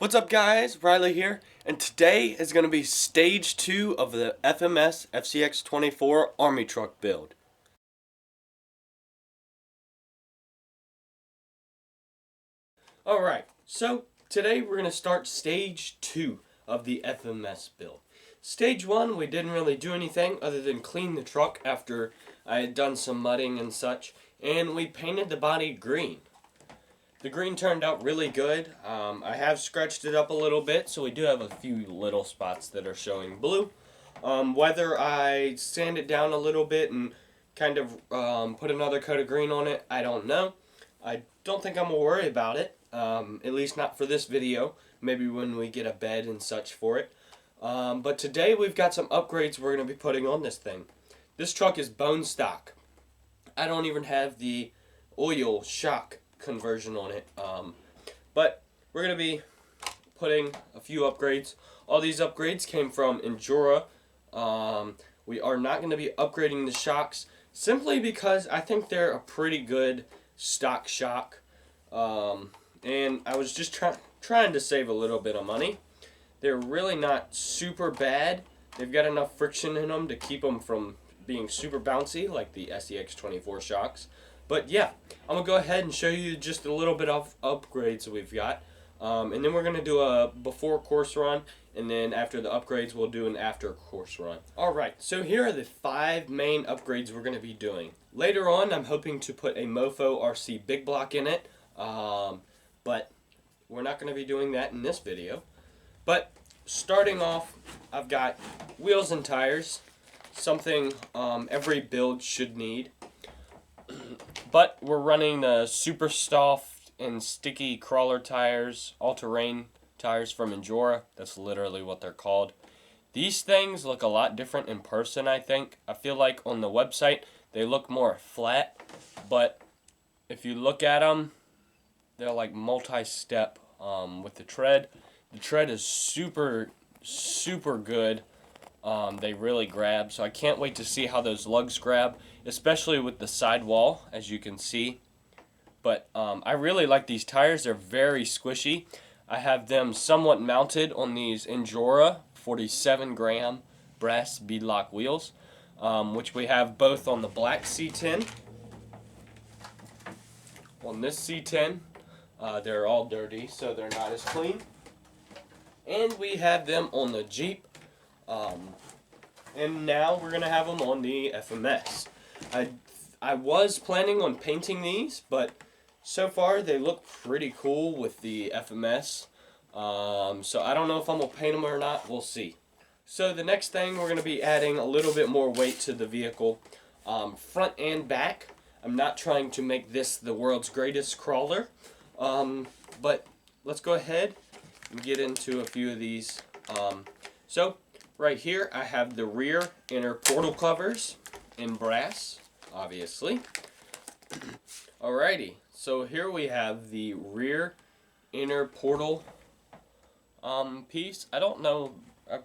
What's up guys, Riley here, and today is going to be stage 2 of the FMS FCX24 Army Truck build. Alright, so today we're going to start stage 2 of the FMS build. Stage 1 we didn't really do anything other than clean the truck after I had done some mudding and such, and we painted the body green. The green turned out really good. I have scratched it up a little bit, so we do have a few little spots that are showing blue. Whether I sand it down a little bit and kind of put another coat of green on it, I don't know. I don't think I'm going to worry about it, at least not for this video. Maybe when we get a bed and such for it. But today we've got some upgrades we're going to be putting on this thing. This truck is bone stock. I don't even have the oil shock conversion on it, but we're going to be putting a few upgrades. All these upgrades came from Endura. We are not going to be upgrading the shocks simply because I think they're a pretty good stock shock, and I was just trying to save a little bit of money. They're really not super bad. They've got enough friction in them to keep them from being super bouncy like the FCX24 shocks. But yeah, I'm going to go ahead and show you just a little bit of upgrades that we've got. And then we're going to do a before course run, and then after the upgrades we'll do an after course run. Alright, so here are the 5 main upgrades we're going to be doing. Later on I'm hoping to put a Mofo RC big block in it, but we're not going to be doing that in this video. But starting off, I've got wheels and tires, something every build should need. But we're running the super soft and sticky crawler tires, all-terrain tires from Endura. That's literally what they're called. These things look a lot different in person, I think. I feel like on the website they look more flat, but if you look at them, they're like multi-step with the tread. The tread is super good. They really grab, so I can't wait to see how those lugs grab, especially with the sidewall, as you can see. But I really like these tires. They're very squishy. I have them somewhat mounted on these Endura 47-gram brass beadlock wheels, which we have both on the black C10. On this C10, they're all dirty, so they're not as clean. And we have them on the Jeep. And now we're going to have them on the FMS. I was planning on painting these, but so far they look pretty cool with the FMS. So I don't know if I'm going to paint them or not. We'll see. So the next thing, we're going to be adding a little bit more weight to the vehicle, front and back. I'm not trying to make this the world's greatest crawler, but let's go ahead and get into a few of these. So right here I have the rear inner portal covers in brass, obviously. Alrighty, so here we have the rear inner portal piece. I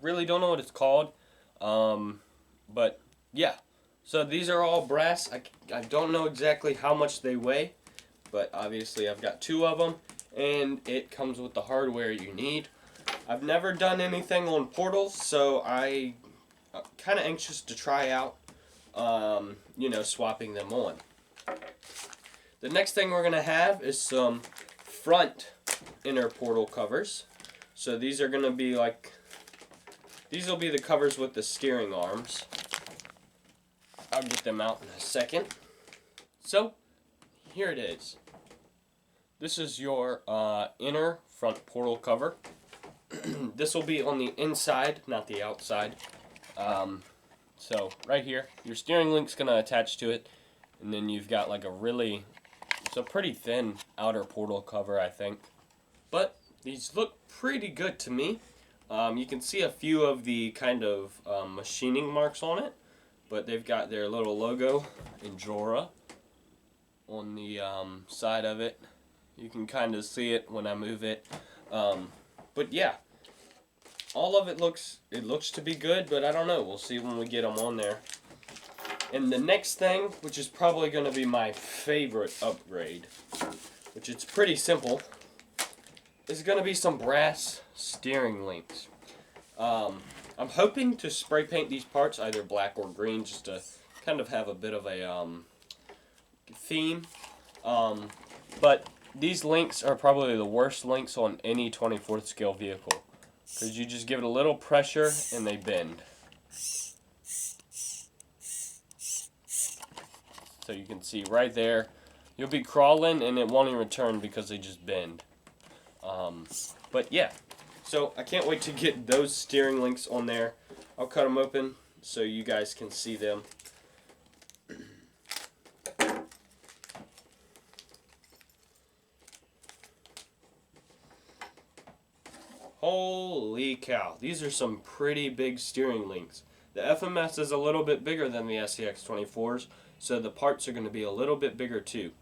really don't know what it's called, but yeah. So these are all brass. I don't know exactly how much they weigh, but obviously I've got 2 of them, and it comes with the hardware you need. I've never done anything on portals, so I'm kind of anxious to try out, swapping them on. The next thing we're going to have is some front inner portal covers. So these are going to be these will be the covers with the steering arms. I'll get them out in a second. So, here it is. This is your inner front portal cover. This will be on the inside, not the outside. So right here, your steering link's going to attach to it, and then you've got like it's a pretty thin outer portal cover, I think. But these look pretty good to me. You can see a few of the kind of machining marks on it, but they've got their little logo, Endura, on the side of it. You can kind of see it when I move it. But yeah, all of it looks to be good, but I don't know. We'll see when we get them on there. And the next thing, which is probably going to be my favorite upgrade, which it's pretty simple, is going to be some brass steering links. I'm hoping to spray paint these parts either black or green just to kind of have a bit of a theme. But these links are probably the worst links on any 24th scale vehicle, because you just give it a little pressure and they bend. So you can see right there, you'll be crawling and it won't even turn because they just bend. But yeah, so I can't wait to get those steering links on there. I'll cut them open so you guys can see them. Holy cow, these are some pretty big steering links. The FMS is a little bit bigger than the FCX24s, so the parts are going to be a little bit bigger too.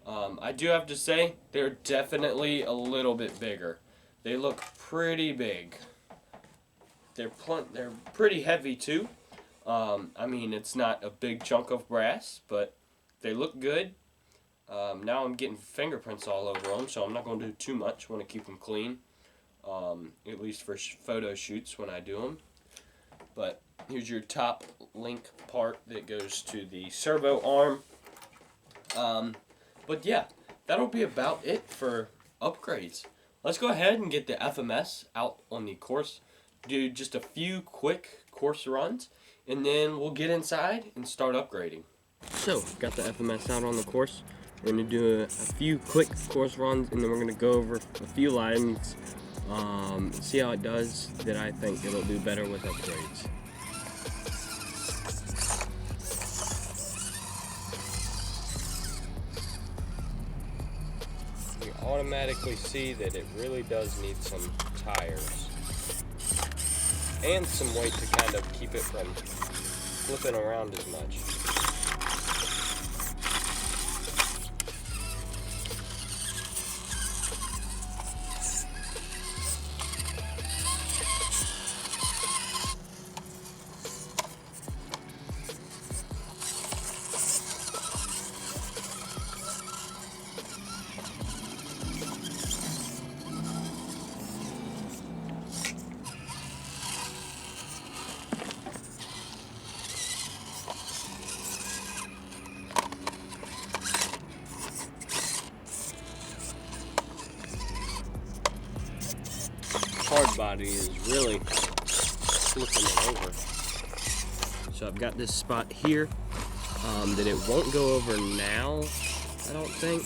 I do have to say, they're definitely a little bit bigger. They look pretty big. They're pretty heavy too. I mean, it's not a big chunk of brass, but they look good. Now I'm getting fingerprints all over them, so I'm not going to do too much. I want to keep them clean, at least for photo shoots when I do them. But here's your top link part that goes to the servo arm. But yeah, that'll be about it for upgrades. Let's go ahead and get the FMS out on the course. Do just a few quick course runs, and then we'll get inside and start upgrading. So, got the FMS out on the course. We're going to do a few quick course runs, and then we're going to go over a few lines, see how it does, that I think it'll do better with upgrades. You automatically see that it really does need some tires and some weight to kind of keep it from flipping around as much. Hard body is really flipping it over. So I've got this spot here that it won't go over now, I don't think.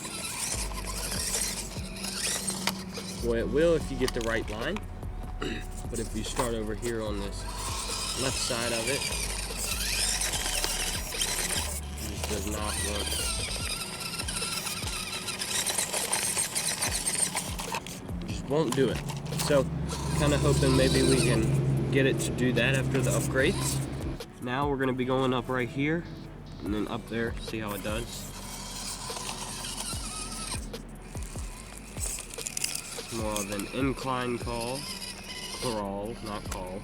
Well, it will if you get the right line. But if you start over here on this left side of it, it does not work. It just won't do it. So, kind of hoping maybe we can get it to do that after the upgrades. Now we're going to be going up right here and then up there, see how it does. More of an incline crawl, not call.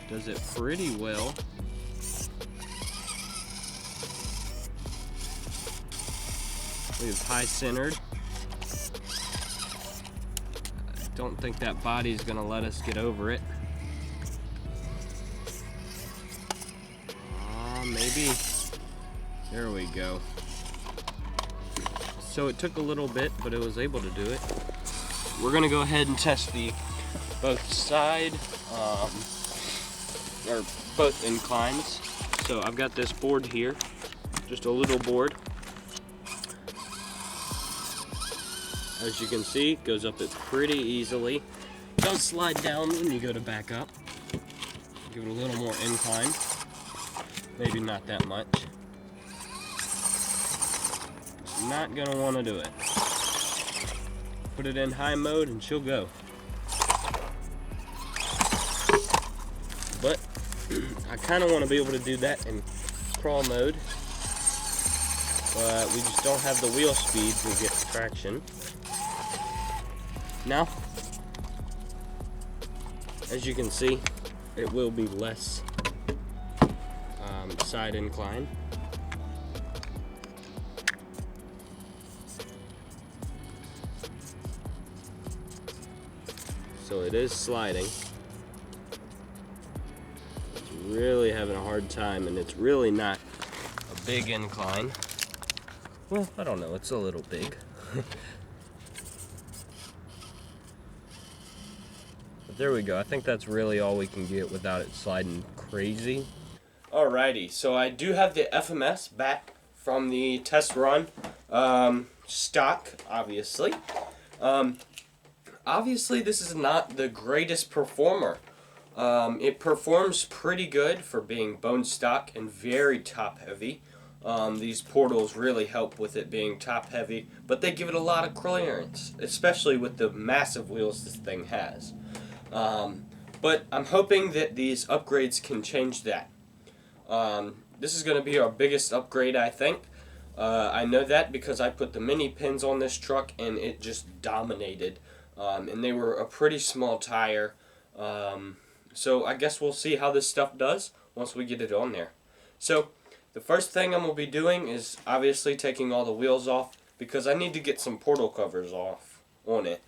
Does it pretty well. We have high centered. Don't think that body's gonna let us get over it. Maybe. There we go. So it took a little bit, but it was able to do it. We're gonna go ahead and test the both side, or both inclines. So I've got this board here, just a little board. As you can see, it goes up it pretty easily. It does slide down when you go to back up. Give it a little more incline. Maybe not that much. Not gonna want to do it. Put it in high mode and she'll go. But I kind of want to be able to do that in crawl mode. But we just don't have the wheel speed to get traction. Now, as you can see, it will be less side incline. so it is sliding. It's really having a hard time, and it's really not a big incline. Well, I don't know, it's a little big. But there we go. I think that's really all we can get without it sliding crazy. Alrighty, so I do have the FMS back from the test run. Stock, obviously. Obviously, this is not the greatest performer. It performs pretty good for being bone stock and very top heavy. These portals really help with it being top heavy, but they give it a lot of clearance, especially with the massive wheels this thing has. But I'm hoping that these upgrades can change that. This is going to be our biggest upgrade, I think. I know that because I put the mini pins on this truck and it just dominated. And they were a pretty small tire. So I guess we'll see how this stuff does once we get it on there. So the first thing I'm going to be doing is obviously taking all the wheels off because I need to get some portal covers off on it.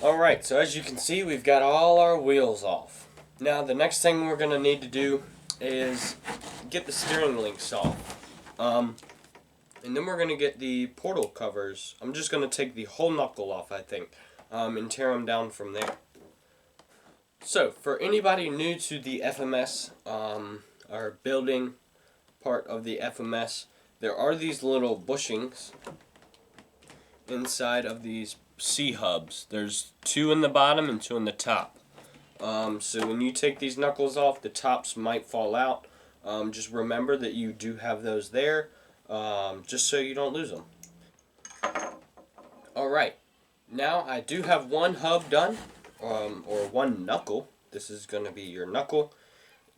Alright, so as you can see, we've got all our wheels off. Now the next thing we're going to need to do is get the steering links off. And then we're going to get the portal covers. I'm just going to take the whole knuckle off, I think, and tear them down from there. So, for anybody new to the FMS, or building part of the FMS, there are these little bushings inside of these C-hubs. There's 2 in the bottom and 2 in the top. So when you take these knuckles off, the tops might fall out. Just remember that you do have those there, just so you don't lose them. Alright, now I do have one hub done, or one knuckle. This is going to be your knuckle.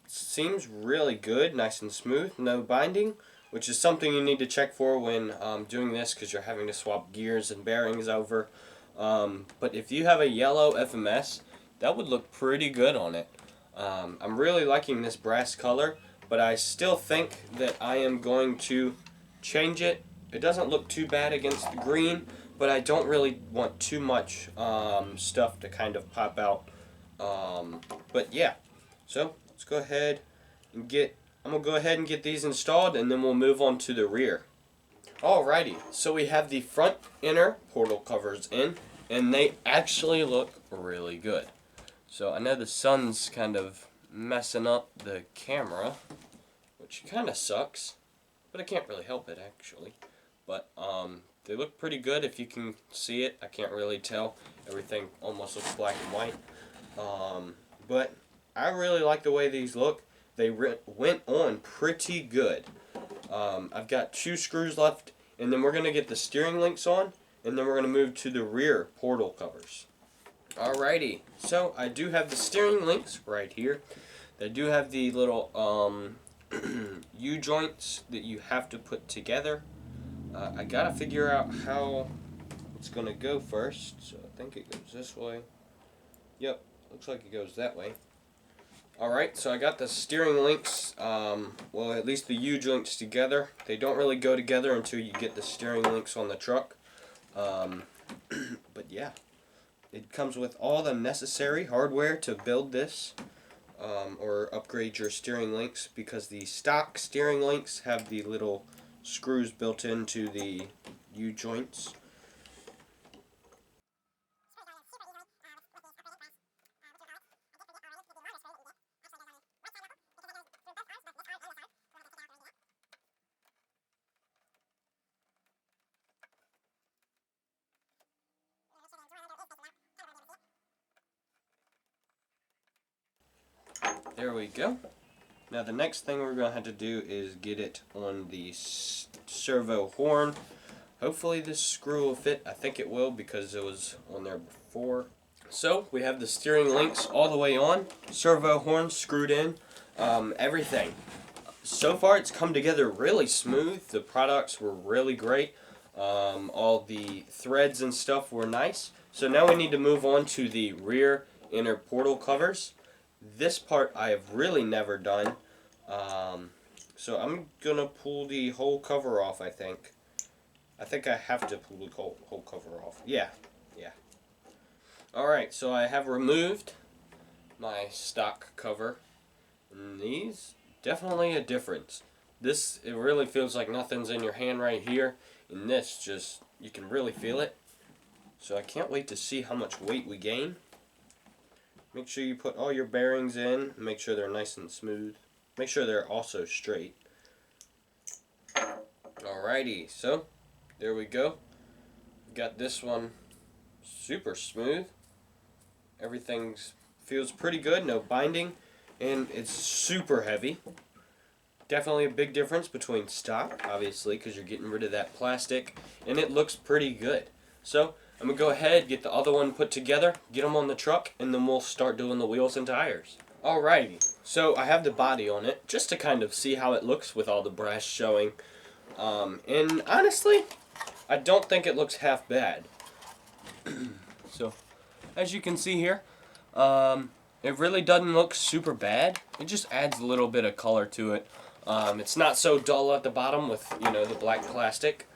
It seems really good, nice and smooth, no binding, which is something you need to check for when doing this because you're having to swap gears and bearings over. But if you have a yellow FMS, that would look pretty good on it. I'm really liking this brass color, but I still think that I am going to change it. It doesn't look too bad against the green, but I don't really want too much stuff to kind of pop out. But yeah, so let's go ahead and I'm going to go ahead and get these installed, and then we'll move on to the rear. Alrighty, so we have the front inner portal covers in, and they actually look really good. So I know the sun's kind of messing up the camera, which kind of sucks, but I can't really help it actually. But they look pretty good if you can see it. I can't really tell. Everything almost looks black and white. But I really like the way these look. They went on pretty good. I've got 2 screws left, and then we're going to get the steering links on, and then we're going to move to the rear portal covers. Alrighty, so I do have the steering links right here. They do have the little U-joints that you have to put together. I gotta figure out how it's gonna go first, so I think it goes this way. Yep, looks like it goes that way. Alright, so I got the steering links, well, at least the U-joints together. They don't really go together until you get the steering links on the truck. But yeah, it comes with all the necessary hardware to build this, or upgrade your steering links, because the stock steering links have the little screws built into the U-joints. There we go. Now the next thing we're going to have to do is get it on the servo horn. Hopefully this screw will fit. I think it will because it was on there before. So we have the steering links all the way on, servo horn screwed in, everything. So far it's come together really smooth. The products were really great. All the threads and stuff were nice. So now we need to move on to the rear inner portal covers. This part I have really never done. So I'm going to pull the whole cover off, I think. I think I have to pull the whole cover off. Yeah. Alright, so I have removed my stock cover, and these, definitely a difference. This, it really feels like nothing's in your hand right here, and this just, you can really feel it. So I can't wait to see how much weight we gain. Make sure you put all your bearings in, make sure they're nice and smooth. Make sure they're also straight. Alrighty, so there we go. Got this one super smooth. Everything feels pretty good, no binding, and it's super heavy. Definitely a big difference between stock, obviously, because you're getting rid of that plastic, and it looks pretty good. So I'm going to go ahead, get the other one put together, get them on the truck, and then we'll start doing the wheels and tires. Alrighty, so I have the body on it, just to kind of see how it looks with all the brass showing. And honestly, I don't think it looks half bad. So, as you can see here, it really doesn't look super bad. It just adds a little bit of color to it. It's not so dull at the bottom with, you know, the black plastic.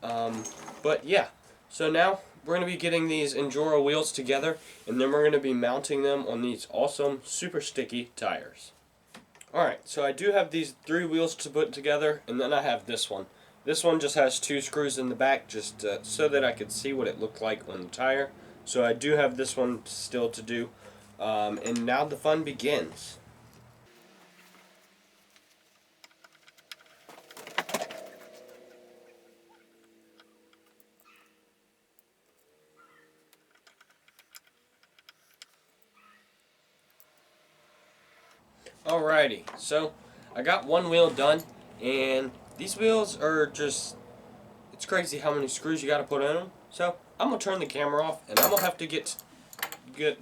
But yeah, so now we're going to be getting these Enduro wheels together, and then we're going to be mounting them on these awesome, super sticky tires. Alright, so I do have these 3 wheels to put together, and then I have this one. This one just has 2 screws in the back, just so that I could see what it looked like on the tire. So I do have this one still to do, and now the fun begins. Alrighty, so I got one wheel done, and these wheels are just, it's crazy how many screws you gotta put in them. So I'm gonna turn the camera off, and I'm gonna have to get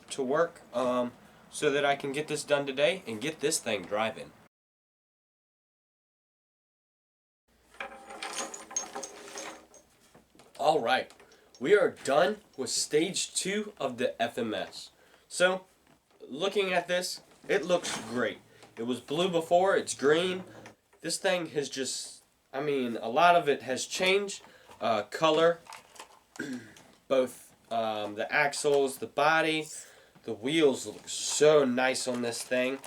to work so that I can get this done today and get this thing driving. Alright, we are done with stage 2 of the FMS. So, looking at this, it looks great. It was blue before, it's green. This thing has just, I mean, a lot of it has changed. Color, both the axles, the body, the wheels look so nice on this thing.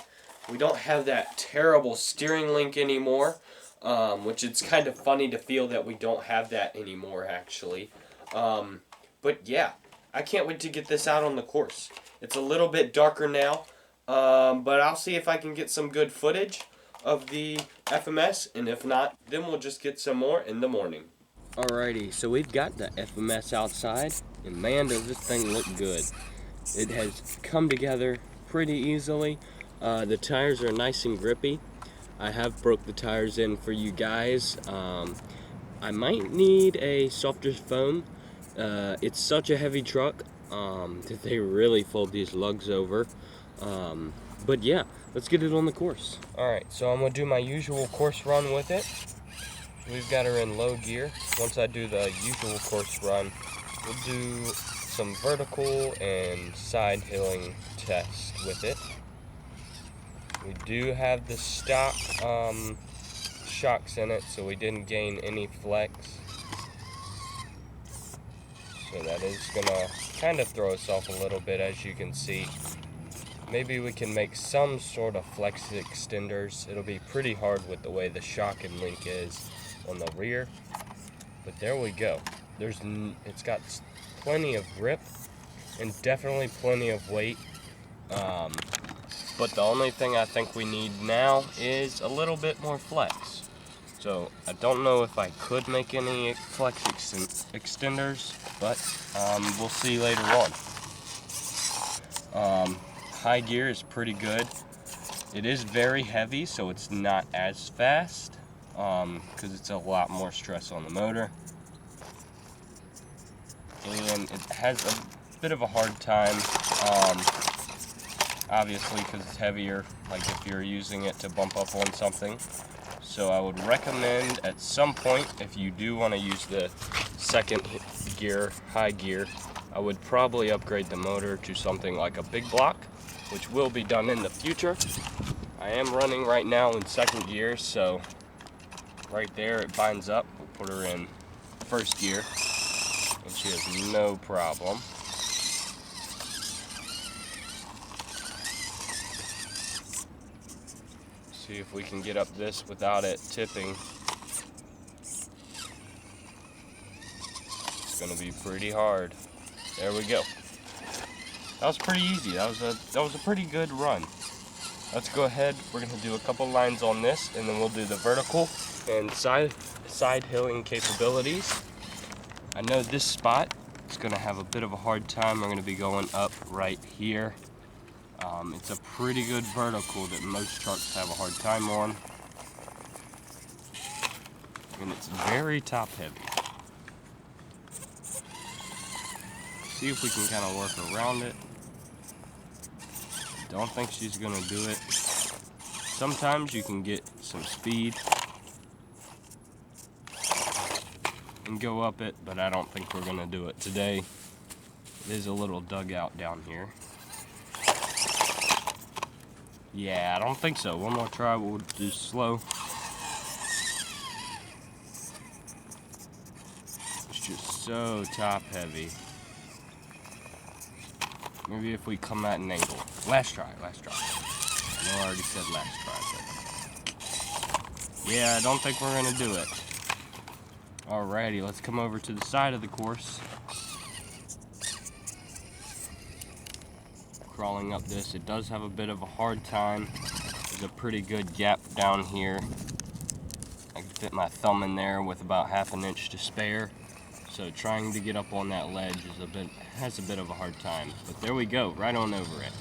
We don't have that terrible steering link anymore, which it's kind of funny to feel that we don't have that anymore, actually. But yeah, I can't wait to get this out on the course. It's a little bit darker now, but I'll see if I can get some good footage of the FMS, and if not, then we'll just get some more in the morning. Alrighty, so we've got the FMS outside, and man, does this thing look good. It has come together pretty easily. The tires are nice and grippy. I have broke the tires in for you guys. I might need a softer foam. It's such a heavy truck that they really fold these lugs over. But yeah, let's get it on the course. Alright, so I'm going to do my usual course run with it. We've got her in low gear. Once I do the usual course run, we'll do some vertical and side hilling test with it. We do have the stock shocks in it, so we didn't gain any flex. So that is gonna kind of throw us off a little bit, as you can see. Maybe we can make some sort of flex extenders. It'll be pretty hard with the way the shock and link is on the rear. But there we go. It's got plenty of grip and definitely plenty of weight. But the only thing I think we need now is a little bit more flex. So I don't know if I could make any flex extenders, but we'll see later on. High gear is pretty good. It is very heavy, so it's not as fast because it's a lot more stress on the motor. And it has a bit of a hard time, obviously, because it's heavier, like if you're using it to bump up on something. So I would recommend at some point, if you do want to use the second gear, high gear, I would probably upgrade the motor to something like a big block, which will be done in the future. I am running right now in second gear, so right there it binds up. We'll put her in first gear, and she has no problem. See if we can get up this without it tipping. It's gonna be pretty hard. There we go. That was pretty easy. That was a pretty good run. Let's go ahead. We're gonna do a couple lines on this, and then we'll do the vertical and side hilling capabilities. I know this spot is gonna have a bit of a hard time. We're gonna be going up right here. It's a pretty good vertical that most trucks have a hard time on, and it's very top heavy. See if we can kind of work around it. Don't think she's gonna do it. Sometimes you can get some speed and go up it, but I don't think we're gonna do it today. There's a little dugout down here. Yeah, I don't think so. One more try, we'll do slow. It's just so top heavy. Maybe if we come at an angle. Last try. I know I already said last try, but yeah, I don't think we're gonna do it. Alrighty, let's come over to the side of the course. Crawling up this, it does have a bit of a hard time. There's a pretty good gap down here. I can fit my thumb in there with about ½ an inch to spare. So trying to get up on that ledge has a bit of a hard time. But there we go, right on over it.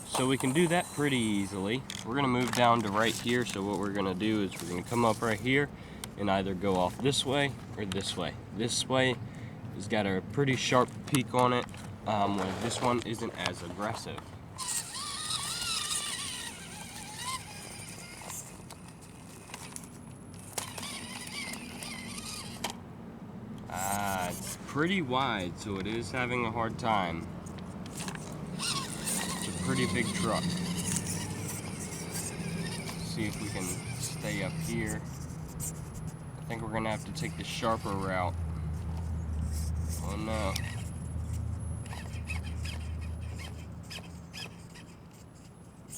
So we can do that pretty easily. We're gonna move down to right here. So what we're gonna do is we're gonna come up right here and either go off this way or this way. This way has got a pretty sharp peak on it, where this one isn't as aggressive. It's pretty wide, so it is having a hard time. It's a pretty big truck. See if we can stay up here. I think we're gonna have to take the sharper route. Oh no.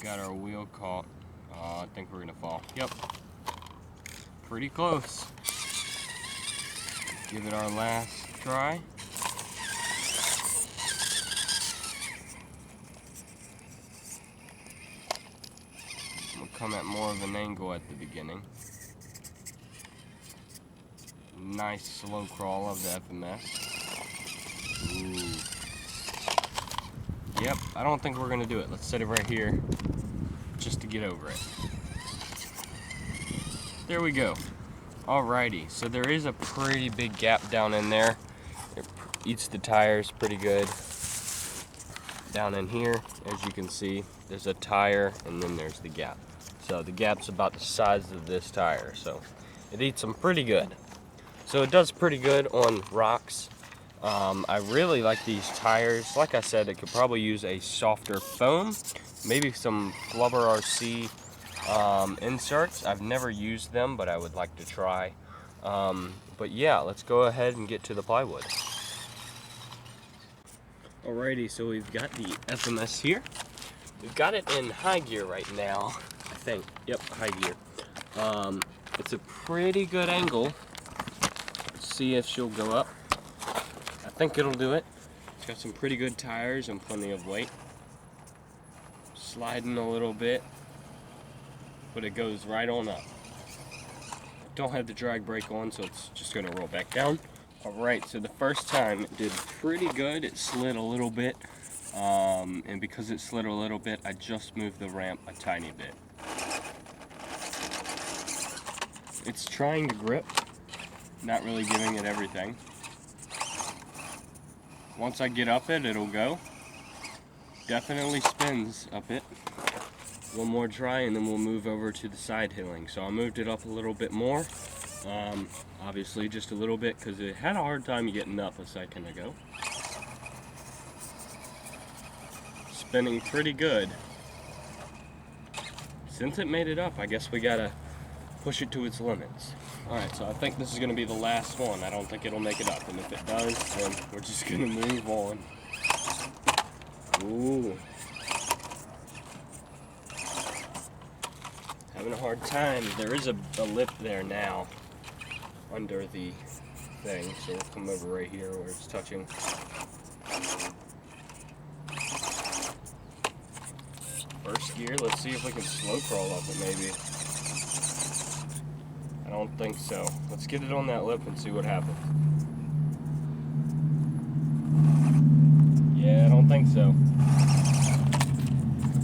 Got our wheel caught. I think we're gonna fall. Yep. Pretty close. Give it our last try. We'll come at more of an angle at the beginning. Nice slow crawl of the FMS. Ooh. Yep, I don't think we're gonna do it. Let's set it right here just to get over it. There we go. Alrighty, so there is a pretty big gap down in there. It eats the tires pretty good. Down in here, as you can see, there's a tire and then there's the gap. So the gap's about the size of this tire, so it eats them pretty good. So it does pretty good on rocks. I really like these tires. Like I said, it could probably use a softer foam, maybe some Flubber RC inserts. I've never used them, but I would like to try. But yeah, let's go ahead and get to the plywood. Alrighty, so we've got the FMS here. We've got it in high gear right now, I think. Yep, high gear. It's a pretty good angle. Let's see if she'll go up. I think it'll do it. It's got some pretty good tires and plenty of weight. Sliding a little bit, but it goes right on up. Don't have the drag brake on, so it's just gonna roll back down. Alright, so the first time it did pretty good. It slid a little bit, and because it slid a little bit, I just moved the ramp a tiny bit. It's trying to grip, not really giving it everything. Once I get up it, it'll go. Definitely spins up it. One more try and then we'll move over to the side hilling. So I moved it up a little bit more. Obviously just a little bit because it had a hard time getting up a second ago. Spinning pretty good. Since it made it up, I guess we gotta push it to its limits. Alright, so I think this is gonna be the last one. I don't think it'll make it up, and if it does, then we're just gonna move on. Ooh. having a hard time. There is a lip there now under the thing, so we'll come over right here where it's touching. First gear, let's see if we can slow crawl up it maybe. I don't think so. Let's get it on that lip and see what happens. Yeah, I don't think so.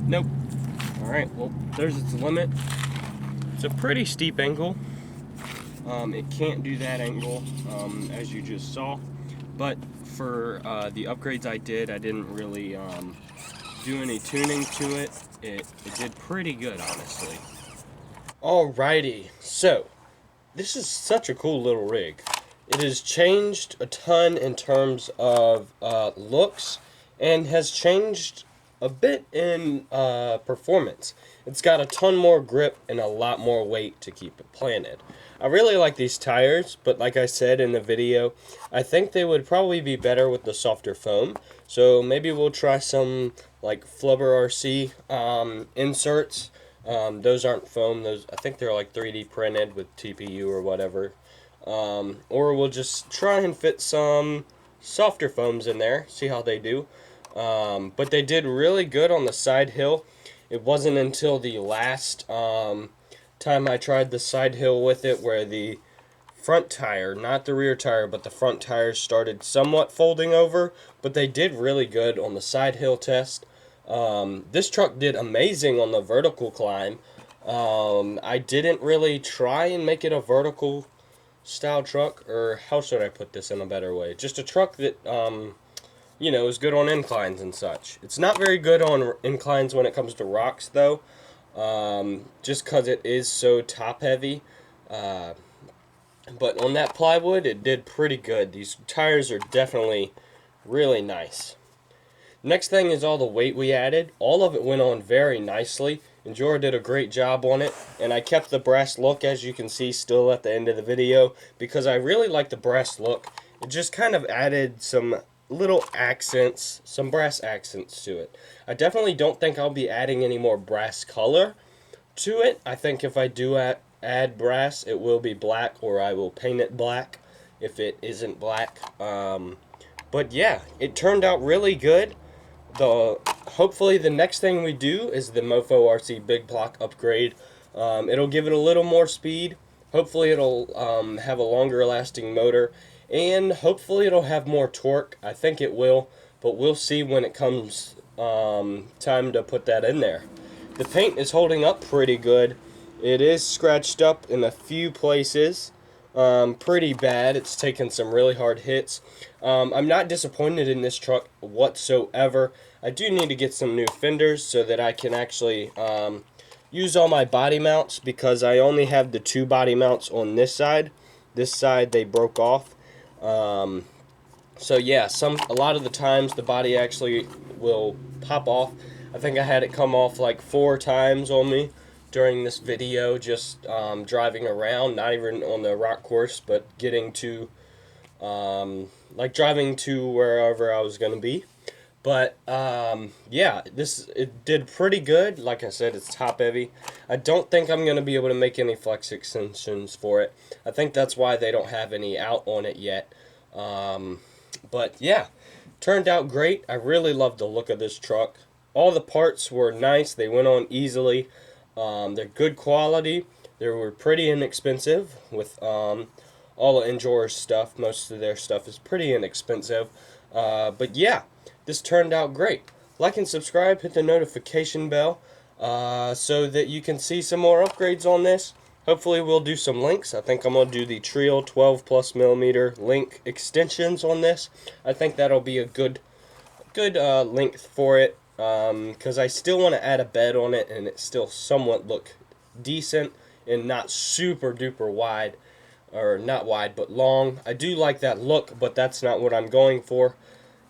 Nope. Alright, well, there's its limit. It's a pretty steep angle. It can't do that angle, as you just saw. But for the upgrades I didn't really do any tuning to it. It did pretty good, honestly. Alrighty, so this is such a cool little rig. It has changed a ton in terms of looks and has changed a bit in performance. It's got a ton more grip and a lot more weight to keep it planted. I really like these tires, but like I said in the video, I think they would probably be better with the softer foam. So maybe we'll try some like Flubber RC inserts. Those aren't foam. Those, I think they're like 3D printed with TPU or whatever. Or we'll just try and fit some softer foams in there, see how they do. But they did really good on the side hill. It wasn't until the last time I tried the side hill with it where the front tire, not the rear tire, but the front tires started somewhat folding over, but they did really good on the side hill test. This truck did amazing on the vertical climb. I didn't really try and make it a vertical style truck, or how should I put this in a better way? Just a truck that, you know, is good on inclines and such. It's not very good on inclines when it comes to rocks, though, just because it is so top heavy. But on that plywood, it did pretty good. These tires are definitely really nice. Next thing is all the weight we added. All of it went on very nicely, and Jorah did a great job on it. And I kept the brass look, as you can see, still at the end of the video, because I really like the brass look. It just kind of added some little accents, some brass accents to it. I definitely don't think I'll be adding any more brass color to it. I think if I do add brass, it will be black, or I will paint it black if it isn't black. But yeah, it turned out really good. Hopefully the next thing we do is the Mofo RC Big Block upgrade. It'll give it a little more speed. Hopefully it'll have a longer lasting motor, and hopefully it'll have more torque. I think it will, but we'll see when it comes time to put that in there. The paint is holding up pretty good. It is scratched up in a few places. Pretty bad. It's taken some really hard hits. I'm not disappointed in this truck whatsoever. I do need to get some new fenders so that I can actually use all my body mounts, because I only have the 2 body mounts on this side. This side they broke off. So yeah, a lot of the times the body actually will pop off. I think I had it come off like 4 times on me during this video, just driving around, not even on the rock course, but getting to, like driving to wherever I was going to be. But, yeah, it did pretty good. Like I said, it's top heavy. I don't think I'm going to be able to make any flex extensions for it. I think that's why they don't have any out on it yet. But, yeah, turned out great. I really love the look of this truck. All the parts were nice. They went on easily. They're good quality. They were pretty inexpensive with all of Enjoyer's stuff. Most of their stuff is pretty inexpensive. But yeah, this turned out great. Like and subscribe, hit the notification bell so that you can see some more upgrades on this. Hopefully we'll do some links. I think I'm going to do the Trio 12+ mm link extensions on this. I think that'll be a good length for it. Because I still want to add a bed on it and it still somewhat look decent and not super duper wide, or not wide but long. I do like that look, but that's not what I'm going for.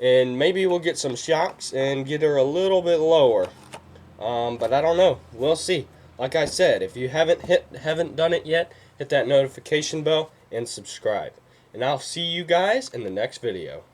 And maybe we'll get some shocks and get her a little bit lower, but I don't know. We'll see. Like I said, if you haven't done it yet, hit that notification bell and subscribe, and I'll see you guys in the next video.